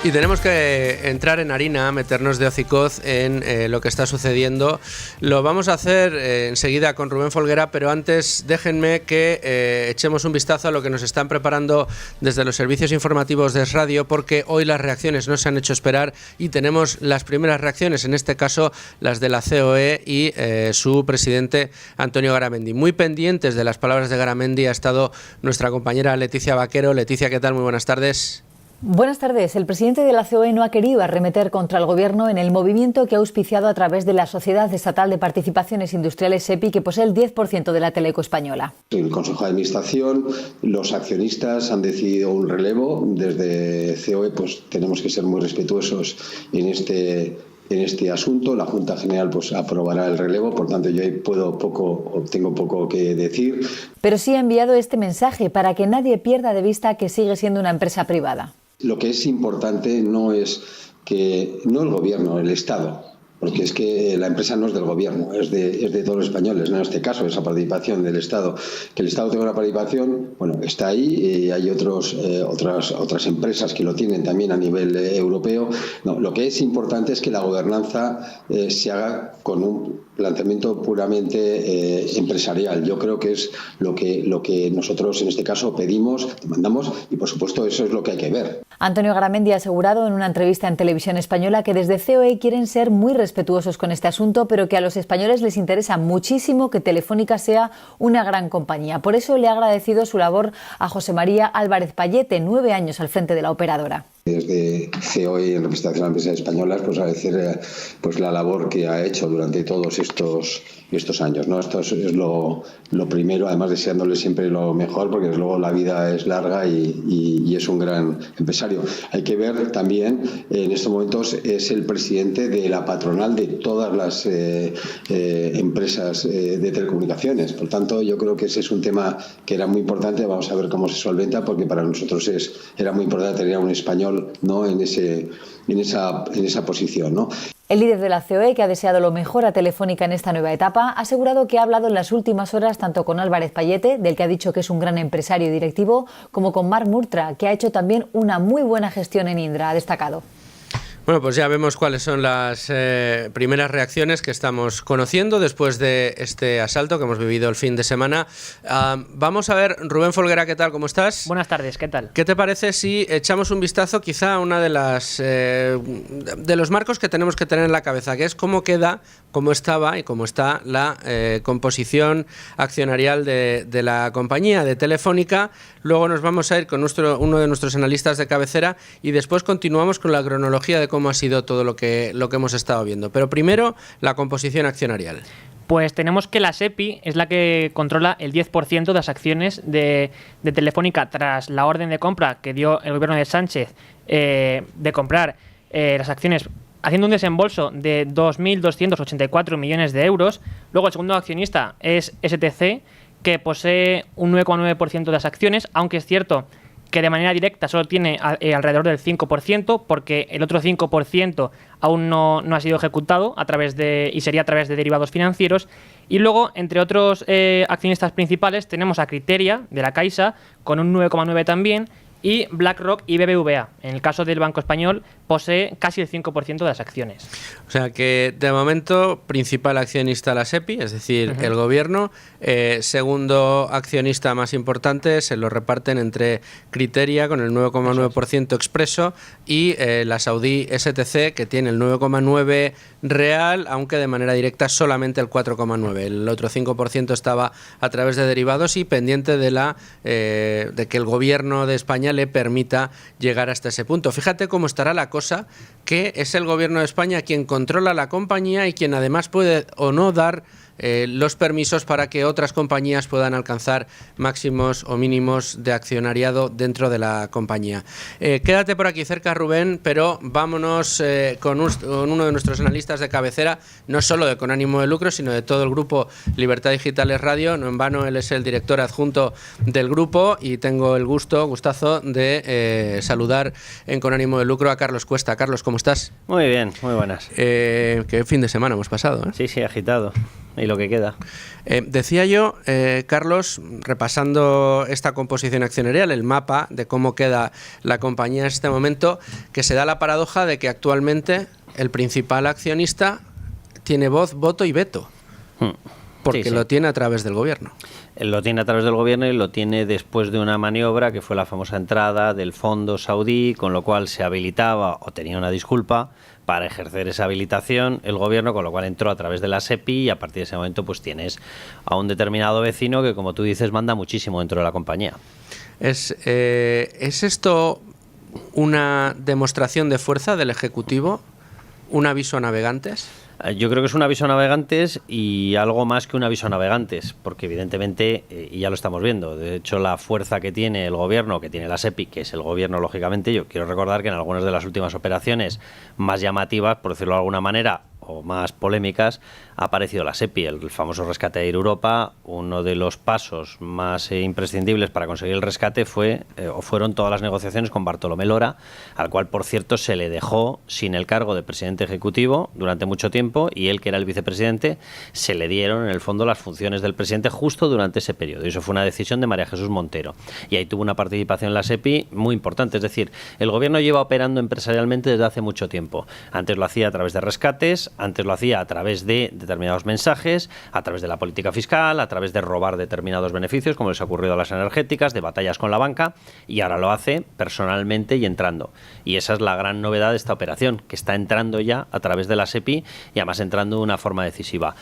Y tenemos que entrar en harina, meternos de hocicoz en lo que está sucediendo. Lo vamos a hacer enseguida con Rubén Folguera, pero antes déjenme que echemos un vistazo a lo que nos están preparando desde los servicios informativos de Es Radio, porque hoy las reacciones no se han hecho esperar y tenemos las primeras reacciones, en este caso las de la COE y su presidente Antonio Garamendi. Muy pendientes de las palabras de Garamendi ha estado nuestra compañera Leticia Vaquero. Leticia, ¿qué tal? Muy buenas tardes. Buenas tardes. El presidente de la COE no ha querido arremeter contra el Gobierno en el movimiento que ha auspiciado a través de la Sociedad Estatal de Participaciones Industriales SEPI, que posee el 10% de la Teleco española. El Consejo de Administración, los accionistas han decidido un relevo. Desde COE pues tenemos que ser muy respetuosos en este asunto. La Junta General pues aprobará el relevo, por tanto yo ahí tengo poco que decir. Pero sí ha enviado este mensaje para que nadie pierda de vista que sigue siendo una empresa privada. Lo que es importante no es no el Gobierno, el Estado, porque es que la empresa no es del Gobierno, es de todos los españoles, ¿no? En este caso, esa participación del Estado. Que el Estado tenga una participación, bueno, está ahí, y hay otras empresas que lo tienen también a nivel europeo. No, lo que es importante es que la gobernanza se haga con un planteamiento puramente empresarial. Yo creo que es lo que nosotros en este caso pedimos, demandamos, y por supuesto eso es lo que hay que ver. Antonio Garamendi ha asegurado en una entrevista en Televisión Española que desde COE quieren ser muy respetuosos con este asunto, pero que a los españoles les interesa muchísimo que Telefónica sea una gran compañía. Por eso le ha agradecido su labor a José María Álvarez Payete, 9 años al frente de la operadora. Desde COE, en representación a las empresas españolas, pues agradecer pues la labor que ha hecho durante todos estos años, ¿no? Esto es lo primero, además deseándole siempre lo mejor, porque desde luego la vida es larga y es un gran empresario. Hay que ver también, en estos momentos es el presidente de la patronal de todas las empresas de telecomunicaciones. Por tanto, yo creo que ese es un tema que era muy importante. Vamos a ver cómo se solventa, porque para nosotros era muy importante tener a un español, ¿no?, en esa posición, ¿no? El líder de la COE, que ha deseado lo mejor a Telefónica en esta nueva etapa, ha asegurado que ha hablado en las últimas horas tanto con Álvarez Payete, del que ha dicho que es un gran empresario y directivo, como con Marc Murtra, que ha hecho también una muy buena gestión en Indra, ha destacado. Bueno, pues ya vemos cuáles son las primeras reacciones que estamos conociendo después de este asalto que hemos vivido el fin de semana. Vamos a ver, Rubén Folguera, ¿qué tal? ¿Cómo estás? Buenas tardes, ¿qué tal? ¿Qué te parece si echamos un vistazo quizá a una de los marcos que tenemos que tener en la cabeza, que es cómo queda, cómo estaba y cómo está la composición accionarial de la compañía de Telefónica? Luego nos vamos a ir con uno de nuestros analistas de cabecera y después continuamos con la cronología de cómo ha sido todo lo que hemos estado viendo. Pero primero, la composición accionarial. Pues tenemos que la SEPI es la que controla el 10% de las acciones de Telefónica tras la orden de compra que dio el gobierno de Sánchez de comprar las acciones haciendo un desembolso de 2.284 millones de euros. Luego el segundo accionista es STC, que posee un 9,9% de las acciones, aunque es cierto que de manera directa solo tiene alrededor del 5%, porque el otro 5% aún no ha sido ejecutado y sería a través de derivados financieros. Y luego, entre otros accionistas principales, tenemos a Criteria, de la Caixa, con un 9,9% también, y BlackRock y BBVA. En el caso del Banco Español, posee casi el 5% de las acciones. O sea que, de momento, principal accionista la SEPI, es decir, el gobierno. Segundo accionista más importante se lo reparten entre Criteria, con el 9,9% expreso, y la saudí STC, que tiene el 9,9% real, aunque de manera directa solamente el 4,9%. El otro 5% estaba a través de derivados y pendiente de que el gobierno de España le permita llegar hasta ese punto. Fíjate cómo estará la cosa, que es el gobierno de España quien controla la compañía y quien además puede o no dar los permisos para que otras compañías puedan alcanzar máximos o mínimos de accionariado dentro de la compañía. Quédate por aquí cerca, Rubén, pero vámonos con uno de nuestros analistas de cabecera, no solo de Con Ánimo de Lucro, sino de todo el grupo Libertad Digital es Radio. No en vano, él es el director adjunto del grupo y tengo el gustazo de saludar en Con Ánimo de Lucro a Carlos Cuesta. Carlos, ¿cómo estás? Muy bien, muy buenas. Qué fin de semana hemos pasado, ¿eh? Sí, agitado. y lo que queda. Decía yo, Carlos, repasando esta composición accionarial, el mapa de cómo queda la compañía en este momento, que se da la paradoja de que actualmente el principal accionista tiene voz, voto y veto, porque Sí. lo tiene a través del gobierno. Lo tiene a través del gobierno y lo tiene después de una maniobra que fue la famosa entrada del fondo saudí, con lo cual se habilitaba o tenía una disculpa para ejercer esa habilitación el gobierno, con lo cual entró a través de la SEPI y a partir de ese momento pues tienes a un determinado vecino que, como tú dices, manda muchísimo dentro de la compañía. ¿Es esto una demostración de fuerza del Ejecutivo? ¿Un aviso a navegantes? Yo creo que es un aviso a navegantes y algo más que un aviso a navegantes, porque evidentemente, y ya lo estamos viendo, de hecho la fuerza que tiene el gobierno, que tiene la SEPI, que es el gobierno lógicamente, yo quiero recordar que en algunas de las últimas operaciones más llamativas, por decirlo de alguna manera, o más polémicas, ha aparecido la SEPI, el famoso rescate de Europa. Uno de los pasos más imprescindibles para conseguir el rescate fueron todas las negociaciones con Bartolomé Lora, al cual, por cierto, se le dejó sin el cargo de presidente ejecutivo durante mucho tiempo, y él, que era el vicepresidente, se le dieron en el fondo las funciones del presidente justo durante ese periodo, y eso fue una decisión de María Jesús Montero, y ahí tuvo una participación en la SEPI muy importante. Es decir, el gobierno lleva operando empresarialmente desde hace mucho tiempo. Antes lo hacía a través de rescates, antes lo hacía a través de determinados mensajes, a través de la política fiscal, a través de robar determinados beneficios, como les ha ocurrido a las energéticas, de batallas con la banca, y ahora lo hace personalmente y entrando. Y esa es la gran novedad de esta operación, que está entrando ya a través de la SEPI y además entrando de una forma decisiva.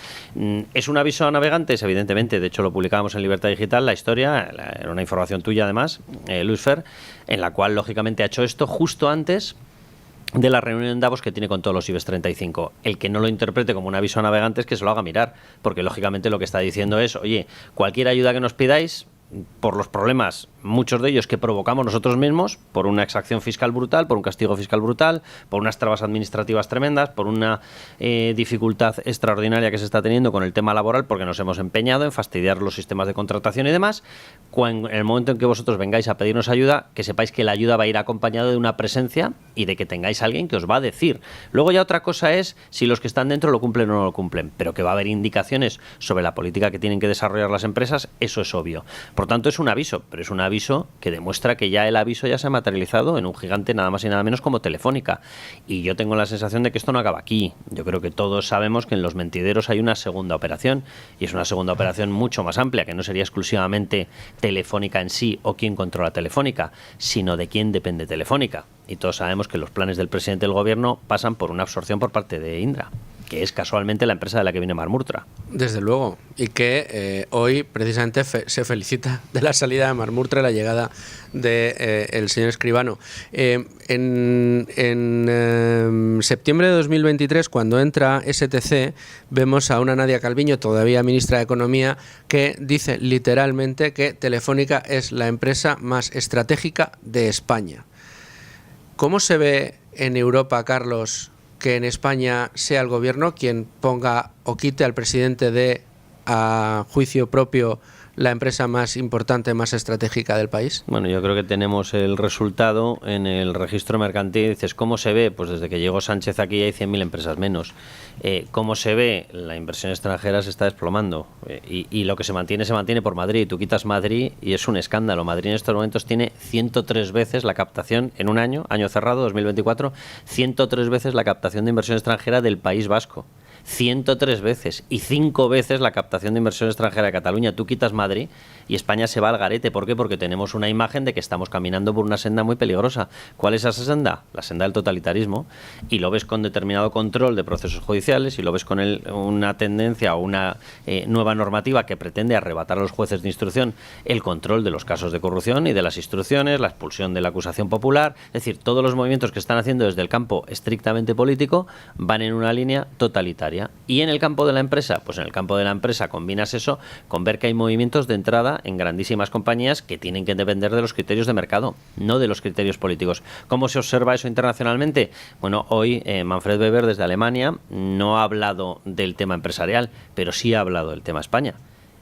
¿Es un aviso a navegantes? Evidentemente, de hecho lo publicábamos en Libertad Digital, la historia, era una información tuya además, Luis Fer, en la cual lógicamente ha hecho esto justo antes de la reunión en Davos que tiene con todos los IBEX 35. El que no lo interprete como un aviso a navegantes, que se lo haga mirar, porque lógicamente lo que está diciendo es, oye, cualquier ayuda que nos pidáis, por los problemas, muchos de ellos que provocamos nosotros mismos, por una exacción fiscal brutal, por un castigo fiscal brutal, por unas trabas administrativas tremendas, por una dificultad extraordinaria que se está teniendo con el tema laboral, porque nos hemos empeñado en fastidiar los sistemas de contratación y demás. En el momento en que vosotros vengáis a pedirnos ayuda, que sepáis que la ayuda va a ir acompañada de una presencia y de que tengáis a alguien que os va a decir. Luego ya otra cosa es si los que están dentro lo cumplen o no lo cumplen, pero que va a haber indicaciones sobre la política que tienen que desarrollar las empresas, eso es obvio. Por tanto, es un aviso, pero es un aviso que demuestra que ya el aviso ya se ha materializado en un gigante nada más y nada menos como Telefónica. Y yo tengo la sensación de que esto no acaba aquí. Yo creo que todos sabemos que en los mentideros hay una segunda operación, y es una segunda operación mucho más amplia, que no sería exclusivamente Telefónica en sí o quién controla Telefónica, sino de quién depende Telefónica. Y todos sabemos que los planes del presidente del gobierno pasan por una absorción por parte de Indra, que es casualmente la empresa de la que viene Mar Murtra. Desde luego, y que hoy precisamente se felicita de la salida de Mar Murtra y la llegada de el señor Escribano. En septiembre de 2023, cuando entra STC, vemos a una Nadia Calviño, todavía ministra de Economía, que dice literalmente que Telefónica es la empresa más estratégica de España. ¿Cómo se ve en Europa, Carlos, que en España sea el gobierno quien ponga o quite al presidente de, a juicio propio, la empresa más importante, más estratégica del país? Bueno, yo creo que tenemos el resultado en el registro mercantil. Dices, ¿cómo se ve? Pues desde que llegó Sánchez aquí hay 100.000 empresas menos. ¿Cómo se ve? La inversión extranjera se está desplomando. Y lo que se mantiene por Madrid. Tú quitas Madrid y es un escándalo. Madrid en estos momentos tiene 103 veces la captación en un año cerrado, 2024, 103 veces la captación de inversión extranjera del País Vasco. 103 veces y 5 veces la captación de inversión extranjera de Cataluña. Tú quitas Madrid y España se va al garete. ¿Por qué? Porque tenemos una imagen de que estamos caminando por una senda muy peligrosa. ¿Cuál es esa senda? La senda del totalitarismo. Y lo ves con determinado control de procesos judiciales, y lo ves con una tendencia o una nueva normativa que pretende arrebatar a los jueces de instrucción el control de los casos de corrupción y de las instrucciones, la expulsión de la acusación popular. Es decir, todos los movimientos que están haciendo desde el campo estrictamente político van en una línea totalitaria. Y en el campo de la empresa, pues en el campo de la empresa combinas eso con ver que hay movimientos de entrada en grandísimas compañías que tienen que depender de los criterios de mercado, no de los criterios políticos. ¿Cómo se observa eso internacionalmente? Bueno, hoy Manfred Weber desde Alemania no ha hablado del tema empresarial, pero sí ha hablado del tema España.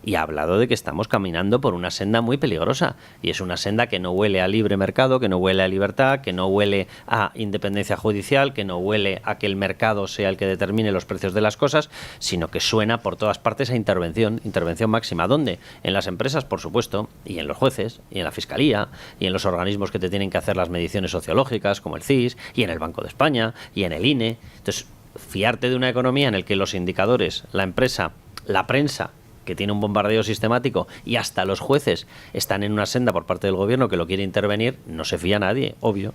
y ha hablado de que estamos caminando por una senda muy peligrosa, y es una senda que no huele a libre mercado, que no huele a libertad, que no huele a independencia judicial, que no huele a que el mercado sea el que determine los precios de las cosas, sino que suena por todas partes a intervención máxima. ¿Dónde? En las empresas, por supuesto, y en los jueces, y en la Fiscalía, y en los organismos que te tienen que hacer las mediciones sociológicas, como el CIS, y en el Banco de España, y en el INE. Entonces, fiarte de una economía en la que los indicadores, la empresa, la prensa, que tiene un bombardeo sistemático, y hasta los jueces están en una senda por parte del gobierno que lo quiere intervenir, no se fía a nadie, obvio.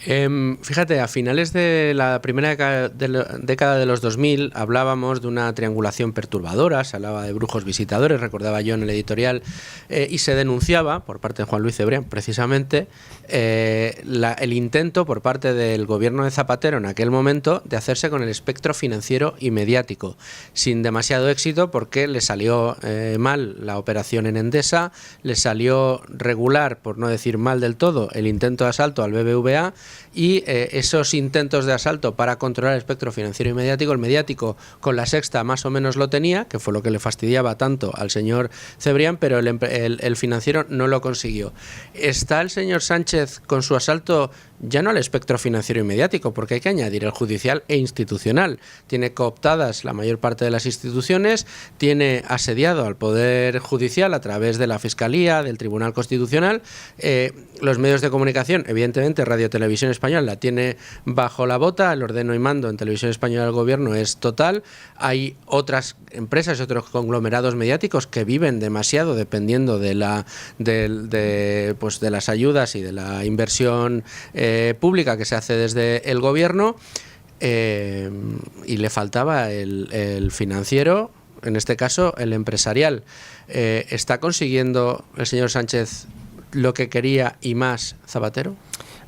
Fíjate, a finales de la primera década de los 2000 hablábamos de una triangulación perturbadora, se hablaba de brujos visitadores, recordaba yo en el editorial, y se denunciaba por parte de Juan Luis Cebrián precisamente el intento por parte del gobierno de Zapatero en aquel momento de hacerse con el espectro financiero y mediático, sin demasiado éxito porque le salió mal la operación en Endesa, le salió regular, por no decir mal del todo, el intento de asalto al BBVA, y esos intentos de asalto para controlar el espectro financiero y mediático, el mediático con La Sexta más o menos lo tenía, que fue lo que le fastidiaba tanto al señor Cebrián, pero el financiero no lo consiguió. ¿Está el señor Sánchez con su asalto ya no al espectro financiero y mediático, porque hay que añadir el judicial e institucional? Tiene cooptadas la mayor parte de las instituciones, tiene asediado al Poder Judicial a través de la Fiscalía, del Tribunal Constitucional, los medios de comunicación, evidentemente Radio Televisión Española la tiene bajo la bota, el ordeno y mando en Televisión Española del Gobierno es total, hay otras empresas y otros conglomerados mediáticos que viven demasiado dependiendo de las ayudas y de la inversión pública que se hace desde el gobierno, y le faltaba el financiero, en este caso el empresarial. ¿Está consiguiendo el señor Sánchez lo que quería y más Zapatero?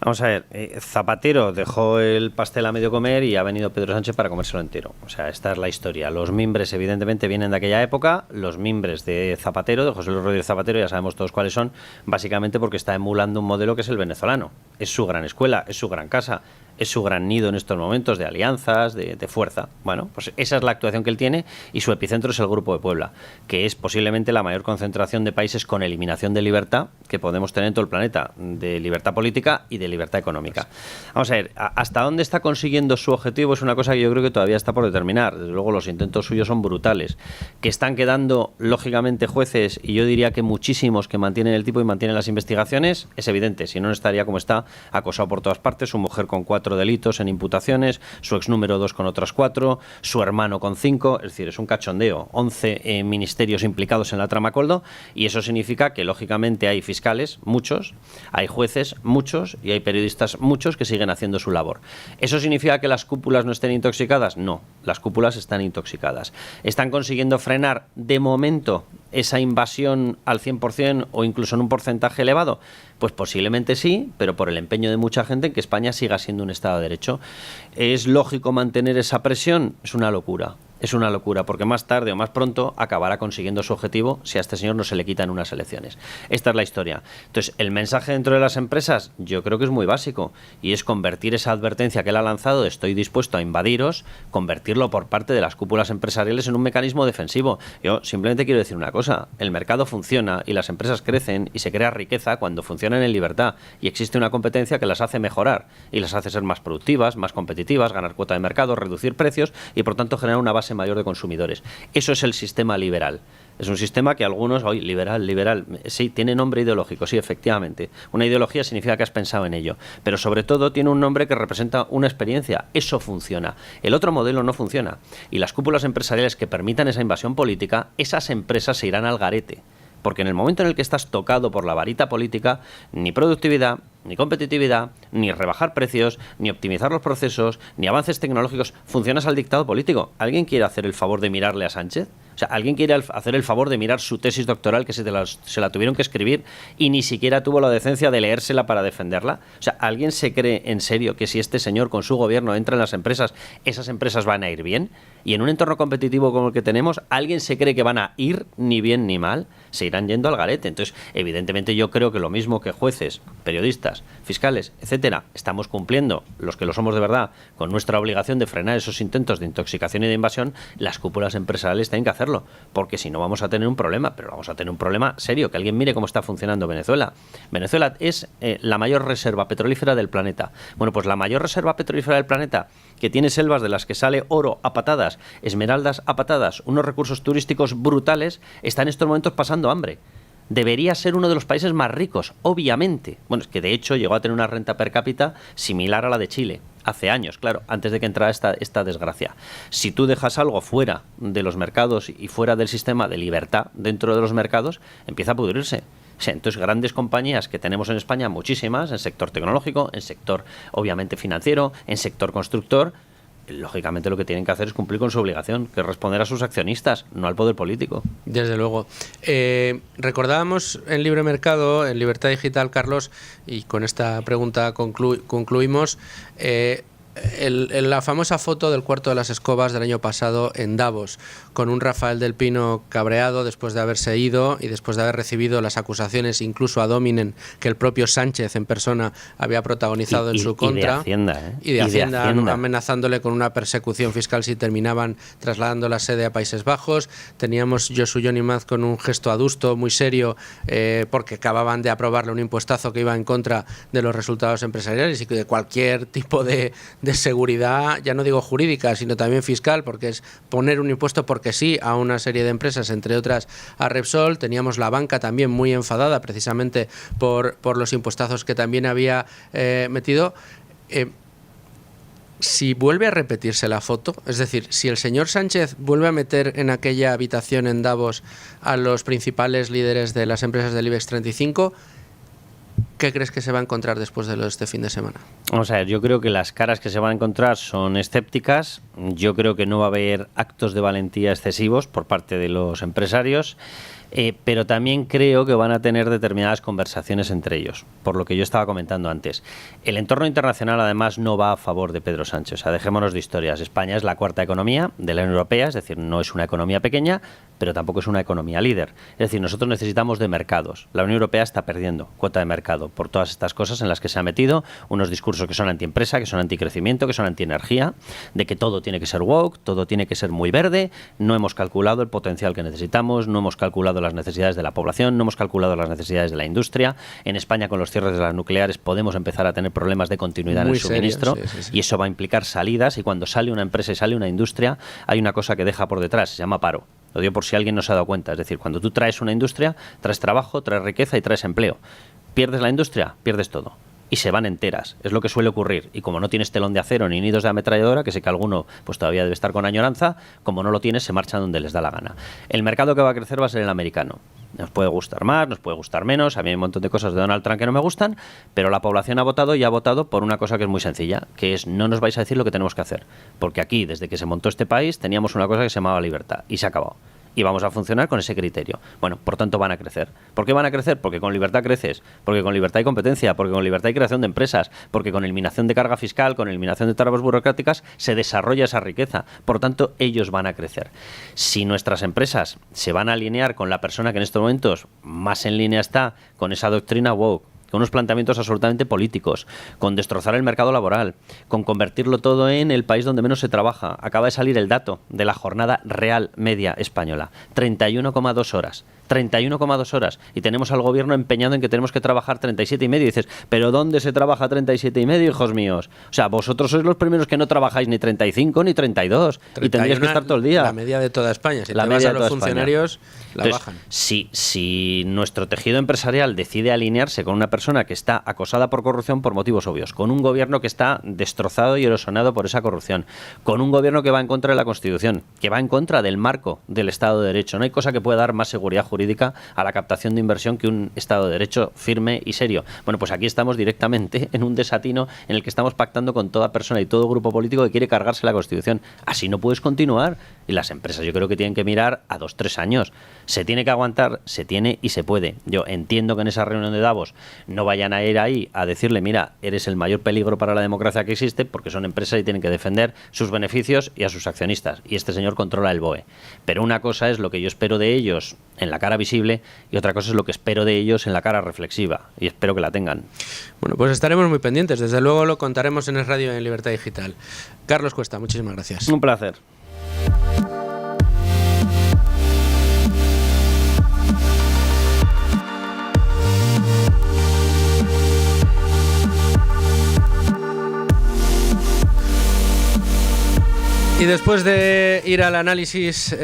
Vamos a ver, Zapatero dejó el pastel a medio comer y ha venido Pedro Sánchez para comérselo entero. O sea, esta es la historia. Los mimbres evidentemente vienen de aquella época, los mimbres de Zapatero, de José Luis Rodríguez Zapatero, ya sabemos todos cuáles son, básicamente porque está emulando un modelo que es el venezolano. Es su gran escuela, es su gran casa, es su gran nido en estos momentos de alianzas, de fuerza. Bueno, pues esa es la actuación que él tiene, y su epicentro es el Grupo de Puebla, que es posiblemente la mayor concentración de países con eliminación de libertad que podemos tener en todo el planeta, de libertad política y de libertad económica. Vamos a ver, hasta dónde está consiguiendo su objetivo es una cosa que yo creo que todavía está por determinar. Desde luego los intentos suyos son brutales. Que están quedando, lógicamente, jueces, y yo diría que muchísimos, que mantienen el tipo y mantienen las investigaciones, es evidente, si no, no estaría como está, acosado por todas partes, su mujer con 4 delitos en imputaciones, su ex número 2 con otras 4, su hermano con 5, es decir, es un cachondeo, 11 ministerios implicados en la trama Coldo, y eso significa que lógicamente hay fiscales, muchos, hay jueces, muchos, y hay periodistas, muchos, que siguen haciendo su labor. ¿Eso significa que las cúpulas no estén intoxicadas? No, las cúpulas están intoxicadas. ¿Están consiguiendo frenar de momento esa invasión al 100% o incluso en un porcentaje elevado? Pues posiblemente sí, pero por el empeño de mucha gente en que España siga siendo un Estado de Derecho. ¿Es lógico mantener esa presión? Es una locura. Es una locura, porque más tarde o más pronto acabará consiguiendo su objetivo si a este señor no se le quitan unas elecciones. Esta es la historia. Entonces, el mensaje dentro de las empresas yo creo que es muy básico, y es convertir esa advertencia que él ha lanzado de estoy dispuesto a invadiros, convertirlo por parte de las cúpulas empresariales en un mecanismo defensivo. Yo simplemente quiero decir una cosa, el mercado funciona y las empresas crecen y se crea riqueza cuando funcionan en libertad, y existe una competencia que las hace mejorar y las hace ser más productivas, más competitivas, ganar cuota de mercado, reducir precios y por tanto generar una base mayor de consumidores. Eso es el sistema liberal. Es un sistema que algunos, hoy liberal, sí, tiene nombre ideológico, sí, efectivamente. Una ideología significa que has pensado en ello, pero sobre todo tiene un nombre que representa una experiencia. Eso funciona. El otro modelo no funciona. Y las cúpulas empresariales que permitan esa invasión política, esas empresas se irán al garete. Porque en el momento en el que estás tocado por la varita política, ni productividad, ni competitividad, ni rebajar precios, ni optimizar los procesos, ni avances tecnológicos, funcionas al dictado político. ¿Alguien quiere hacer el favor de mirarle a Sánchez? O sea, ¿alguien quiere hacer el favor de mirar su tesis doctoral que se la tuvieron que escribir y ni siquiera tuvo la decencia de leérsela para defenderla? O sea, ¿alguien se cree en serio que si este señor con su gobierno entra en las empresas, esas empresas van a ir bien? Y en un entorno competitivo como el que tenemos, ¿alguien se cree que van a ir ni bien ni mal? Se irán yendo al garete. Entonces, evidentemente yo creo que lo mismo que jueces, periodistas, fiscales, etcétera, estamos cumpliendo, los que lo somos de verdad, con nuestra obligación de frenar esos intentos de intoxicación y de invasión, las cúpulas empresariales tienen que hacerlo. hacerlo, porque si no vamos a tener un problema, pero vamos a tener un problema serio, que alguien mire cómo está funcionando Venezuela. Venezuela es la mayor reserva petrolífera del planeta. Bueno, pues la mayor reserva petrolífera del planeta, que tiene selvas de las que sale oro a patadas, esmeraldas a patadas, unos recursos turísticos brutales, está en estos momentos pasando hambre. Debería ser uno de los países más ricos, obviamente. Bueno, es que de hecho llegó a tener una renta per cápita similar a la de Chile, hace años, claro, antes de que entrara esta desgracia. Si tú dejas algo fuera de los mercados y fuera del sistema de libertad dentro de los mercados, empieza a pudrirse. O sea, entonces, grandes compañías que tenemos en España, muchísimas, en sector tecnológico, en sector obviamente financiero, en sector constructor, lógicamente lo que tienen que hacer es cumplir con su obligación, que es responder a sus accionistas, no al poder político. Desde luego. Recordábamos en Libre Mercado, en Libertad Digital, Carlos, y con esta pregunta concluimos, la famosa foto del Cuarto de las Escobas del año pasado en Davos, con un Rafael del Pino cabreado después de haberse ido y después de haber recibido las acusaciones incluso ad hominem que el propio Sánchez en persona había protagonizado en su contra. Y de Hacienda, amenazándole con una persecución fiscal si terminaban trasladando la sede a Países Bajos. Teníamos Josu Jon Imaz con un gesto adusto muy serio porque acababan de aprobarle un impuestazo que iba en contra de los resultados empresariales y que de cualquier tipo de seguridad, ya no digo jurídica, sino también fiscal, porque es poner un impuesto porque sí a una serie de empresas, entre otras a Repsol. Teníamos la banca también muy enfadada precisamente por los impuestazos que también había metido. Si vuelve a repetirse la foto, es decir, si el señor Sánchez vuelve a meter en aquella habitación en Davos a los principales líderes de las empresas del IBEX 35, ¿qué crees que se va a encontrar después de este fin de semana? Vamos a ver, yo creo que las caras que se van a encontrar son escépticas. Yo creo que no va a haber actos de valentía excesivos por parte de los empresarios, pero también creo que van a tener determinadas conversaciones entre ellos, por lo que yo estaba comentando antes. El entorno internacional además no va a favor de Pedro Sánchez, o sea, dejémonos de historias. España es la cuarta economía de la Unión Europea, es decir, no es una economía pequeña, pero tampoco es una economía líder. Es decir, nosotros necesitamos de mercados. La Unión Europea está perdiendo cuota de mercado por todas estas cosas en las que se ha metido, unos discursos que son antiempresa, que son anticrecimiento, que son antienergía, de que todo tiene que ser woke, todo tiene que ser muy verde. No hemos calculado el potencial que necesitamos, no hemos calculado las necesidades de la población, no hemos calculado las necesidades de la industria. En España, con los cierres de las nucleares, podemos empezar a tener problemas de continuidad en el suministro, sí. Y eso va a implicar salidas, y cuando sale una empresa y sale una industria, hay una cosa que deja por detrás, se llama paro. Lo digo por si alguien no se ha dado cuenta. Es decir, cuando tú traes una industria, traes trabajo, traes riqueza y traes empleo. Pierdes la industria, pierdes todo. Y se van enteras, es lo que suele ocurrir. Y como no tienes telón de acero ni nidos de ametralladora, que sé que alguno pues todavía debe estar con añoranza, como no lo tienes, se marchan donde les da la gana. El mercado que va a crecer va a ser el americano. Nos puede gustar más, nos puede gustar menos, a mí hay un montón de cosas de Donald Trump que no me gustan, pero la población ha votado y ha votado por una cosa que es muy sencilla, que es: no nos vais a decir lo que tenemos que hacer. Porque aquí, desde que se montó este país, teníamos una cosa que se llamaba libertad, y se ha acabado. Y vamos a funcionar con ese criterio. Bueno, por tanto van a crecer. ¿Por qué van a crecer? Porque con libertad creces, porque con libertad hay competencia, porque con libertad hay creación de empresas, porque con eliminación de carga fiscal, con eliminación de trabas burocráticas, se desarrolla esa riqueza. Por tanto, ellos van a crecer. Si nuestras empresas se van a alinear con la persona que en estos momentos más en línea está con esa doctrina woke, con unos planteamientos absolutamente políticos, con destrozar el mercado laboral, con convertirlo todo en el país donde menos se trabaja. Acaba de salir el dato de la jornada real media española, 31,2 horas. 31,2 horas. Y tenemos al gobierno empeñado en que tenemos que trabajar 37,5. Y dices, ¿pero dónde se trabaja 37,5, hijos míos? O sea, vosotros sois los primeros que no trabajáis ni 35 ni 32. 31, y tendríais que estar todo el día. La media de toda España. Si la te media vas a los funcionarios, la bajan. Si nuestro tejido empresarial decide alinearse con una persona que está acosada por corrupción por motivos obvios, con un gobierno que está destrozado y erosionado por esa corrupción, con un gobierno que va en contra de la Constitución, que va en contra del marco del Estado de Derecho, no hay cosa que pueda dar más seguridad jurídica a la captación de inversión que un Estado de Derecho firme y serio. Bueno, pues aquí estamos directamente en un desatino en el que estamos pactando con toda persona y todo grupo político que quiere cargarse la Constitución. Así no puedes continuar. Y las empresas yo creo que tienen que mirar a 2-3 años. Se tiene que aguantar, se tiene y se puede. Yo entiendo que en esa reunión de Davos no vayan a ir ahí a decirle, mira, eres el mayor peligro para la democracia que existe, porque son empresas y tienen que defender sus beneficios y a sus accionistas. Y este señor controla el BOE. Pero una cosa es lo que yo espero de ellos en la cara visible y otra cosa es lo que espero de ellos en la cara reflexiva. Y espero que la tengan. Bueno, pues estaremos muy pendientes. Desde luego lo contaremos en Es Radio y en Libertad Digital. Carlos Cuesta, muchísimas gracias. Un placer. Y después de ir al análisis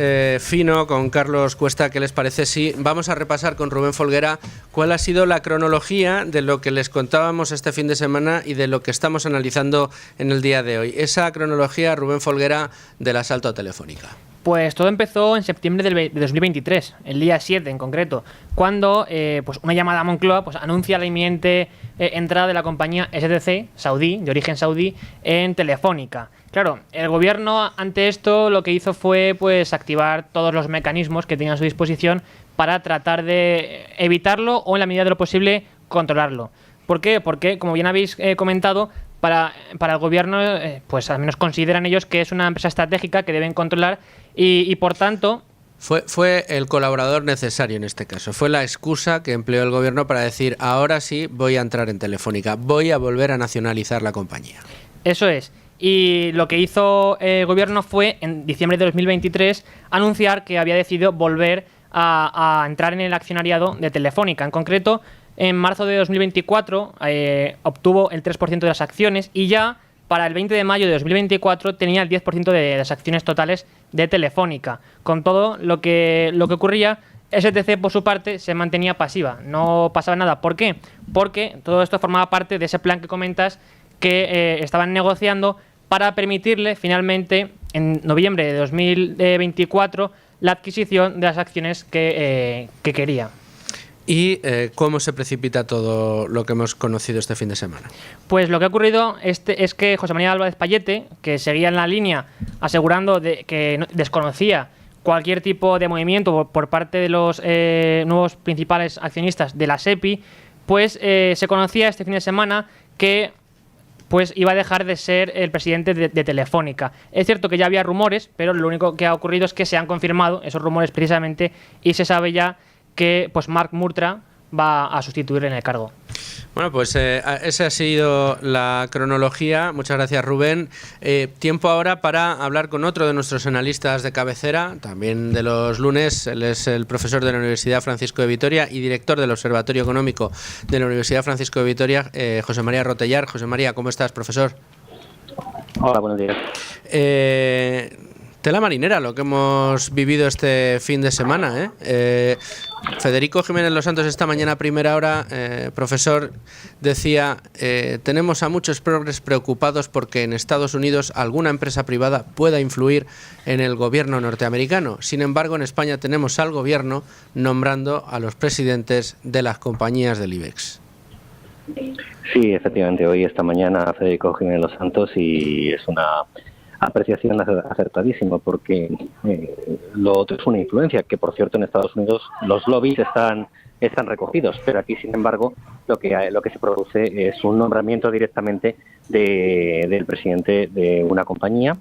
fino con Carlos Cuesta, ¿qué les parece? Sí, vamos a repasar con Rubén Folguera cuál ha sido la cronología de lo que les contábamos este fin de semana y de lo que estamos analizando en el día de hoy. Esa cronología, Rubén Folguera, del asalto a Telefónica. Pues todo empezó en septiembre de 2023, el día 7 en concreto, cuando pues una llamada a Moncloa pues anuncia la inminente entrada de la compañía STC, saudí, de origen saudí, en Telefónica. Claro, el gobierno ante esto lo que hizo fue pues activar todos los mecanismos que tenía a su disposición para tratar de evitarlo o, en la medida de lo posible, controlarlo. ¿Por qué? Porque, como bien habéis comentado, para el gobierno, pues al menos consideran ellos que es una empresa estratégica que deben controlar y por tanto... Fue el colaborador necesario en este caso. Fue la excusa que empleó el gobierno para decir, ahora sí voy a entrar en Telefónica, voy a volver a nacionalizar la compañía. Eso es. Y lo que hizo el gobierno fue, en diciembre de 2023, anunciar que había decidido volver a entrar en el accionariado de Telefónica. En concreto, en marzo de 2024 obtuvo el 3% de las acciones y ya para el 20 de mayo de 2024 tenía el 10% de las acciones totales de Telefónica. Con todo lo que ocurría, STC por su parte se mantenía pasiva, no pasaba nada. ¿Por qué? Porque todo esto formaba parte de ese plan que comentas que estaban negociando para permitirle finalmente en noviembre de 2024 la adquisición de las acciones que quería. ¿Y cómo se precipita todo lo que hemos conocido este fin de semana? Pues lo que ha ocurrido es que José María Álvarez Pallete, que seguía en la línea asegurando que desconocía cualquier tipo de movimiento por parte de los nuevos principales accionistas de la SEPI, pues se conocía este fin de semana que pues iba a dejar de ser el presidente de Telefónica. Es cierto que ya había rumores, pero lo único que ha ocurrido es que se han confirmado esos rumores precisamente y se sabe ya que pues Mark Murtra va a sustituir en el cargo. Bueno, pues esa ha sido la cronología. Muchas gracias, Rubén. Tiempo ahora para hablar con otro de nuestros analistas de cabecera, también de los lunes. Él es el profesor de la Universidad Francisco de Vitoria y director del Observatorio Económico de la Universidad Francisco de Vitoria, José María Rotellar. José María, ¿cómo estás, profesor? Hola, buenos días. Tela marinera lo que hemos vivido este fin de semana, Federico Jiménez Los Santos esta mañana a primera hora, profesor, decía, tenemos a muchos progres preocupados porque en Estados Unidos alguna empresa privada pueda influir en el gobierno norteamericano. Sin embargo, en España tenemos al gobierno nombrando a los presidentes de las compañías del IBEX. Sí, efectivamente, hoy esta mañana Federico Jiménez Los Santos y es una apreciación acertadísima porque lo otro es una influencia que, por cierto, en Estados Unidos los lobbies están recogidos, pero aquí, sin embargo, lo que se produce es un nombramiento directamente del presidente de una compañía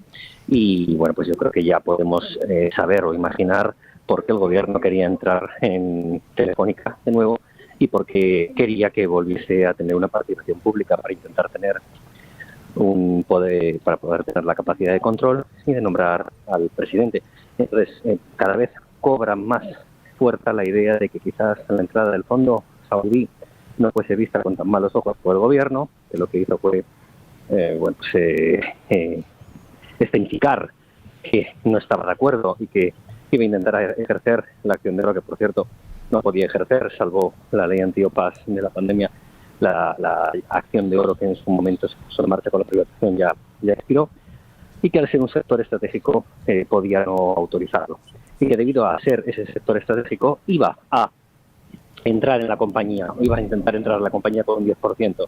y, bueno, pues yo creo que ya podemos saber o imaginar por qué el gobierno quería entrar en Telefónica de nuevo y por qué quería que volviese a tener una participación pública para intentar tener un poder, para poder tener la capacidad de control y de nombrar al presidente. Entonces, cada vez cobra más fuerza la idea de que quizás la entrada del fondo saudí no fuese vista con tan malos ojos por el gobierno, que lo que hizo fue escenificar que no estaba de acuerdo y que iba a intentar ejercer la acción de lo que, por cierto, no podía ejercer, salvo la ley antiopas de la pandemia. La acción de oro que en su momento se puso en marcha con la privatización ya expiró y que al ser un sector estratégico podía no autorizarlo y que debido a ser ese sector estratégico iba a entrar en la compañía, iba a intentar entrar en la compañía con un 10%.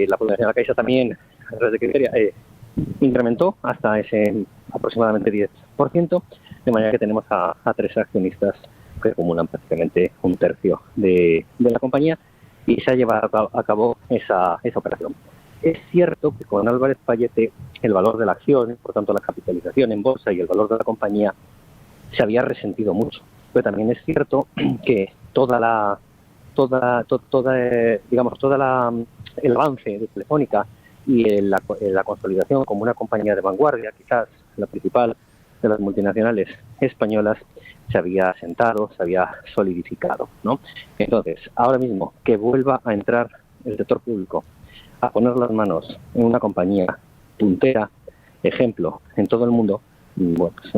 La Fundación de la Caixa también, a través de Criteria, incrementó hasta ese aproximadamente 10%, de manera que tenemos a tres accionistas que acumulan prácticamente un tercio de la compañía y se ha llevado a cabo esa operación. Es cierto que con Álvarez Pallete el valor de la acción, por tanto la capitalización en bolsa y el valor de la compañía se había resentido mucho, pero también es cierto que el avance de Telefónica y la consolidación como una compañía de vanguardia, quizás la principal de las multinacionales españolas, se había asentado, se había solidificado, ¿no? Entonces, ahora mismo que vuelva a entrar el sector público a poner las manos en una compañía puntera ejemplo en todo el mundo, bueno, pues,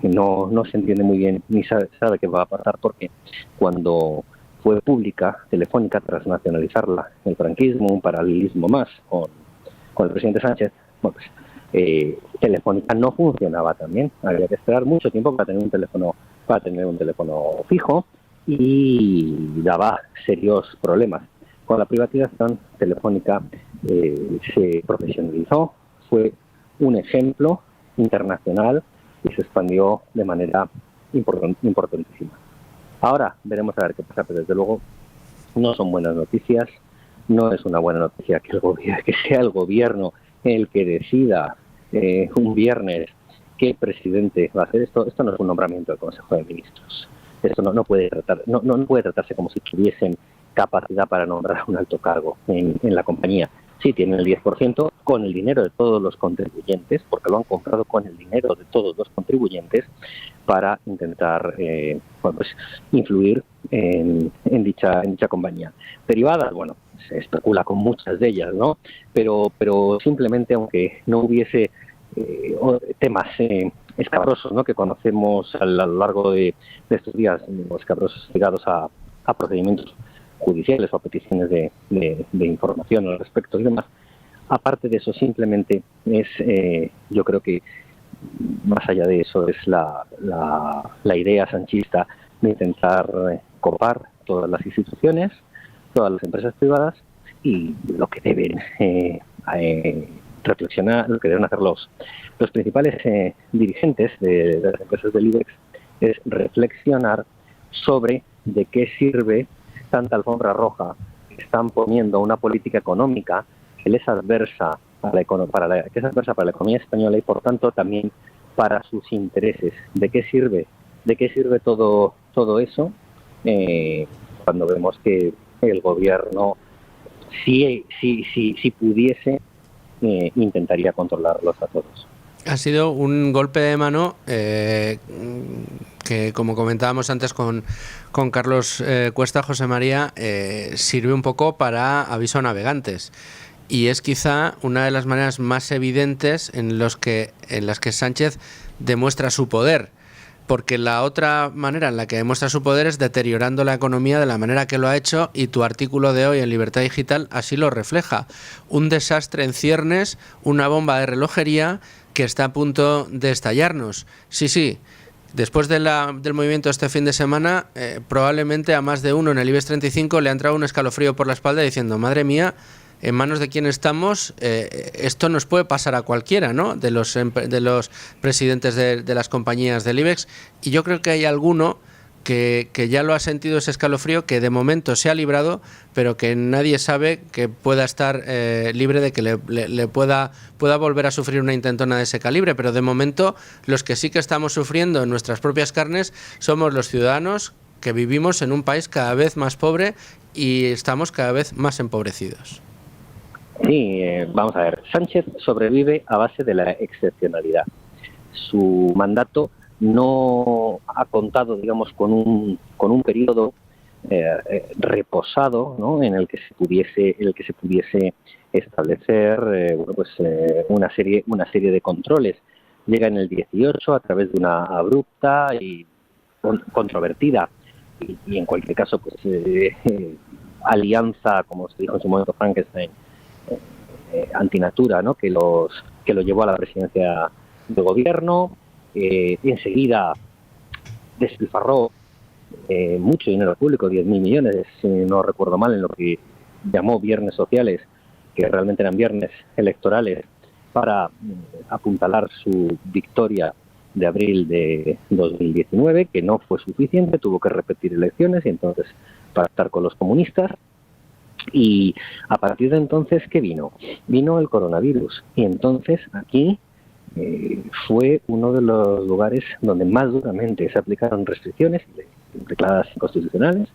no se entiende muy bien ni sabe qué va a pasar, porque cuando fue pública Telefónica, tras nacionalizarla el franquismo, un paralelismo más con el presidente Sánchez, bueno, pues, Telefónica no funcionaba tan bien. Había que esperar mucho tiempo para tener un teléfono fijo, y daba serios problemas. Con la privatización, Telefónica se profesionalizó, fue un ejemplo internacional y se expandió de manera importantísima. Ahora veremos a ver qué pasa, pero desde luego no son buenas noticias. No es una buena noticia que sea el gobierno el que decida un viernes qué presidente va a hacer esto. Esto no es un nombramiento del Consejo de Ministros. Esto no puede tratarse como si tuviesen capacidad para nombrar un alto cargo en la compañía. Sí, tienen el 10% con el dinero de todos los contribuyentes, porque lo han comprado con el dinero de todos los contribuyentes, para intentar pues, influir en dicha compañía. Derivadas, bueno, se especula con muchas de ellas, ¿no? Pero simplemente, aunque no hubiese temas escabrosos, ¿no?, que conocemos a lo largo de estos días, escabrosos ligados a procedimientos judiciales o a peticiones de información al respecto y demás. Aparte de eso, simplemente es, yo creo que más allá de eso, es la idea sanchista de intentar copar todas las instituciones, todas las empresas privadas, y lo que deben reflexionar, lo que deben hacer los principales dirigentes de las empresas del IBEX es reflexionar sobre de qué sirve tanta alfombra roja que están poniendo una política económica que les adversa para la economía española, y por tanto también para sus intereses. ¿De qué sirve todo eso cuando vemos que el gobierno, si pudiese, intentaría controlarlos a todos? Ha sido un golpe de mano que, como comentábamos antes con Carlos Cuesta, José María, sirve un poco para aviso a navegantes. Y es quizá una de las maneras más evidentes en las que Sánchez demuestra su poder. Porque la otra manera en la que demuestra su poder es deteriorando la economía de la manera que lo ha hecho, y tu artículo de hoy en Libertad Digital así lo refleja. Un desastre en ciernes, una bomba de relojería que está a punto de estallarnos. Sí. Después del movimiento este fin de semana, probablemente a más de uno en el IBEX 35 le ha entrado un escalofrío por la espalda diciendo: madre mía, en manos de quién estamos, esto nos puede pasar a cualquiera, ¿no?, de los presidentes de las compañías del IBEX. Y yo creo que hay alguno que ya lo ha sentido, ese escalofrío, que de momento se ha librado, pero que nadie sabe que pueda estar libre de que le pueda volver a sufrir una intentona de ese calibre. Pero de momento los que sí que estamos sufriendo en nuestras propias carnes somos los ciudadanos, que vivimos en un país cada vez más pobre y estamos cada vez más empobrecidos. Sí, vamos a ver. Sánchez sobrevive a base de la excepcionalidad. Su mandato no ha contado, digamos, con un periodo reposado, ¿no?, en el que se pudiese establecer una serie de controles. Llega en el 18 a través de una abrupta y controvertida y en cualquier caso pues alianza, como se dijo en su momento, Frankenstein, antinatura, ¿no?, que lo llevó a la presidencia del gobierno. Enseguida despilfarró mucho dinero público, 10.000 millones, si no recuerdo mal, en lo que llamó viernes sociales, que realmente eran viernes electorales, para apuntalar su victoria de abril de 2019, que no fue suficiente, tuvo que repetir elecciones y entonces pactar con los comunistas. Y a partir de entonces, ¿qué vino? Vino el coronavirus, y entonces aquí fue uno de los lugares donde más duramente se aplicaron restricciones declaradas inconstitucionales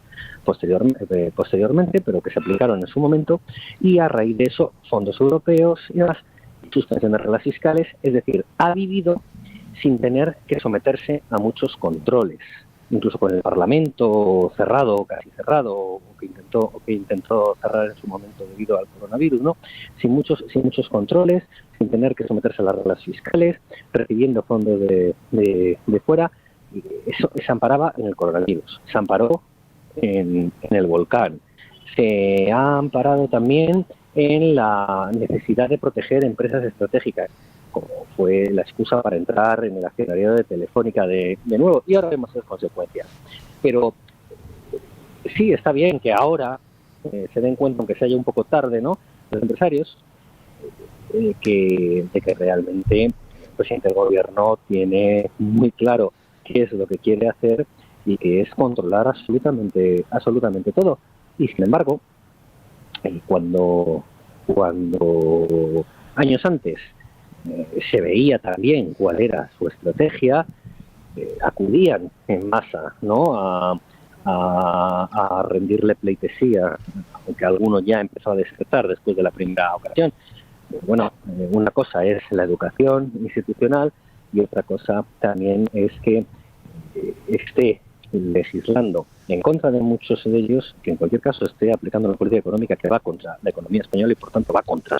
posteriormente, pero que se aplicaron en su momento, y a raíz de eso fondos europeos y demás, suspensión de reglas fiscales. Es decir, ha vivido sin tener que someterse a muchos controles. incluso con el Parlamento cerrado, casi cerrado, o que intentó cerrar en su momento debido al coronavirus, ¿no? Sin muchos controles, sin tener que someterse a las reglas fiscales, recibiendo fondos de fuera. Y eso se amparaba en el coronavirus, se amparó en el volcán, se ha amparado también en la necesidad de proteger empresas estratégicas, como fue la excusa para entrar en el accionariado de Telefónica de nuevo, y ahora vemos las consecuencias. Pero sí, está bien que ahora se den cuenta, aunque se haya un poco tarde, ¿no?, los empresarios, que realmente el presidente del gobierno tiene muy claro qué es lo que quiere hacer y que es controlar absolutamente todo. Y sin embargo, cuando años antes se veía también cuál era su estrategia, acudían en masa, ¿no?, a rendirle pleitesía, aunque algunos ya empezó a desertar después de la primera ocasión. Bueno, una cosa es la educación institucional y otra cosa también es que esté legislando en contra de muchos de ellos, que en cualquier caso esté aplicando una política económica que va contra la economía española y por tanto va contra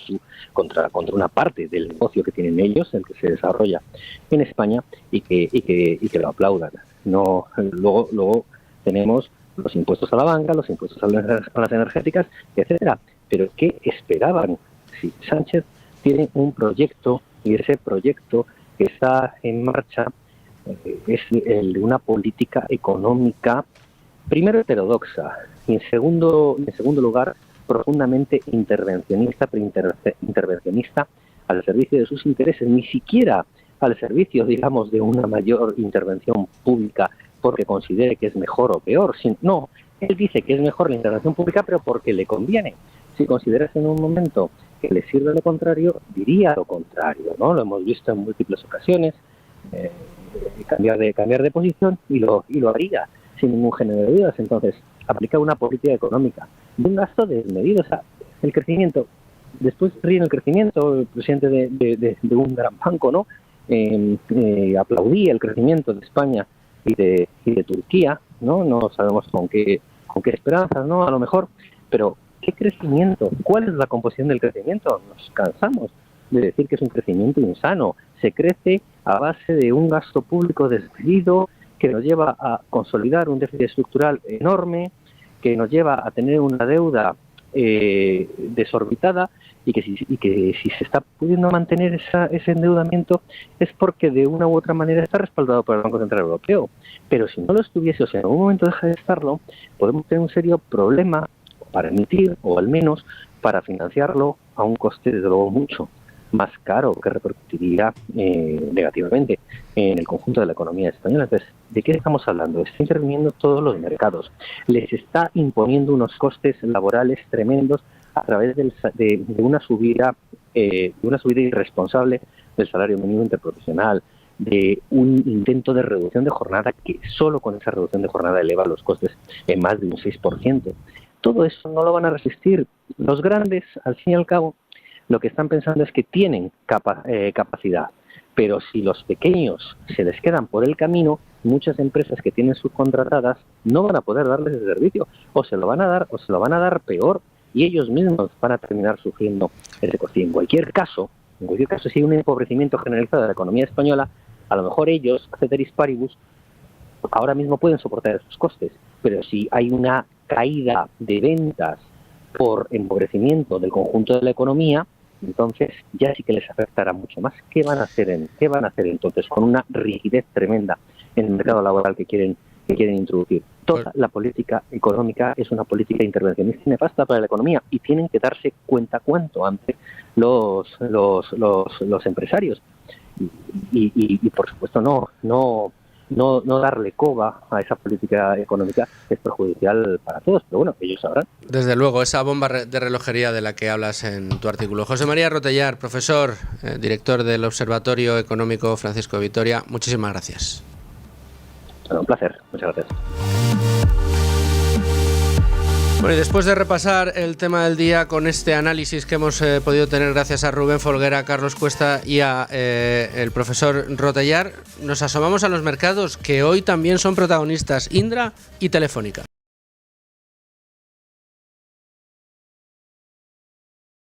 una parte del negocio que tienen ellos, el que se desarrolla en España, y que lo aplaudan. No, luego tenemos los impuestos a la banca, los impuestos a las energéticas, etcétera. Pero ¿qué esperaban? Si Sánchez tiene un proyecto y ese proyecto que está en marcha es el de una política económica, primero heterodoxa y en segundo lugar profundamente intervencionista, pero intervencionista al servicio de sus intereses, ni siquiera al servicio, digamos, de una mayor intervención pública porque considere que es mejor o peor. No, él dice que es mejor la intervención pública, pero porque le conviene. Si considerase en un momento que le sirve lo contrario, diría lo contrario, ¿no? Lo hemos visto en múltiples ocasiones, cambiar de posición y lo haría sin ningún género de dudas. Entonces, aplica una política económica de un gasto desmedido. O sea, el crecimiento, después ríe el crecimiento, el presidente de un gran banco, ¿no? Aplaudía el crecimiento de España y de Turquía, ¿no? No sabemos con qué esperanzas, ¿no? A lo mejor, pero ¿qué crecimiento? ¿Cuál es la composición del crecimiento? Nos cansamos de decir que es un crecimiento insano. Se crece a base de un gasto público desmedido que nos lleva a consolidar un déficit estructural enorme, que nos lleva a tener una deuda desorbitada y que si se está pudiendo mantener ese endeudamiento es porque de una u otra manera está respaldado por el Banco Central Europeo. Pero si no lo estuviese, o si en algún momento deja de estarlo, podemos tener un serio problema para emitir, o al menos para financiarlo a un coste, desde luego, mucho más caro, que repercutiría negativamente en el conjunto de la economía española. Entonces, ¿de qué estamos hablando? Está interviniendo todos los mercados, les está imponiendo unos costes laborales tremendos a través de una subida irresponsable del salario mínimo interprofesional, de un intento de reducción de jornada que solo con esa reducción de jornada eleva los costes en más de un 6%. Todo eso no lo van a resistir. Los grandes, al fin y al cabo, lo que están pensando es que tienen capacidad, pero si los pequeños se les quedan por el camino, muchas empresas que tienen subcontratadas no van a poder darles el servicio, o se lo van a dar peor, y ellos mismos van a terminar sufriendo ese coste. En cualquier caso, si hay un empobrecimiento generalizado de la economía española, a lo mejor ellos, ceteris paribus, ahora mismo pueden soportar esos costes, pero si hay una caída de ventas por empobrecimiento del conjunto de la economía, entonces ya sí que les afectará mucho más. ¿Qué van a hacer entonces con una rigidez tremenda en el mercado laboral que quieren introducir? Toda la política económica es una política intervencionista y nefasta para la economía, y tienen que darse cuenta cuanto antes los empresarios y por supuesto no darle coba a esa política económica es perjudicial para todos, pero bueno, ellos sabrán. Desde luego, esa bomba de relojería de la que hablas en tu artículo. José María Rotellar, profesor, director del Observatorio Económico Francisco de Vitoria, muchísimas gracias. Bueno, un placer, muchas gracias. Bueno, y después de repasar el tema del día con este análisis que hemos podido tener gracias a Rubén Folguera, Carlos Cuesta y a el profesor Rotellar, nos asomamos a los mercados que hoy también son protagonistas, Indra y Telefónica.